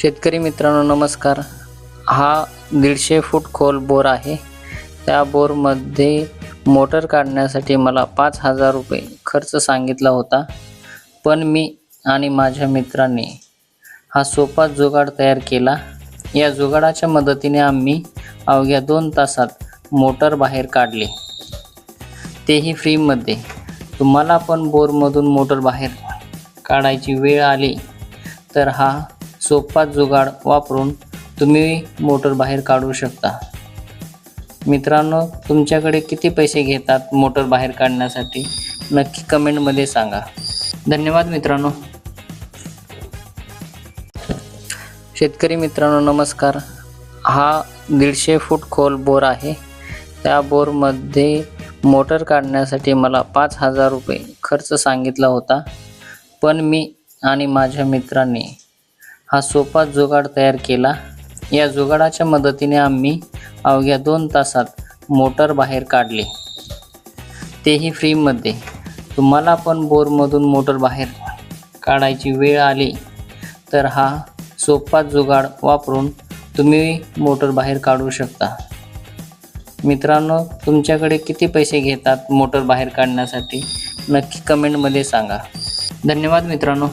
शेतकरी मित्रांनो नमस्कार। हा 150 फूट खोल बोर आहे। त्या बोरमध्ये मोटर काढण्यासाठी मला 5000 रुपये खर्च सांगितला होता, पण मी आणि माझ्या मित्रांनी हा सोपा जुगाड तयार केला। या जुगाडाच्या मदतीने आम्ही अवघ्या 2 तासात मोटर बाहेर काढली, तेही फ्रीमध्ये। तुम्हाला पण बोरमधून मोटर बाहेर काढायची वेळ आली तर हा सोपा जुगाड वापरून तुम्ही मोटर बाहेर काढू शकता। मित्रांनो, तुमच्याकडे किती पैसे घेतात मोटर बाहेर काढण्यासाठी नक्की कमेंटमध्ये सांगा। धन्यवाद मित्रांनो। शेतकरी मित्रांनो नमस्कार। हा 150 फूट खोल बोर आहे। त्या बोरमध्ये मोटर काढण्यासाठी मला 5000 रुपये खर्च सांगितला होता, पण मी आणि माझ्या मित्रांनी हा सोपा जुगाड तयार केला। या जुगाडाच्या मदतीने आम्ही अवघ्या 2 तासात मोटर बाहेर काढली, तेही फ्रीमध्ये। तुम्हाला पण बोरमधून मोटर बाहेर काढायची वेळ आली तर हा सोपा जुगाड वापरून तुम्ही मोटर बाहेर काढू शकता। मित्रांनो, तुमच्याकडे किती पैसे घेतात मोटर बाहेर काढण्यासाठी नक्की कमेंटमध्ये सांगा। धन्यवाद मित्रांनो।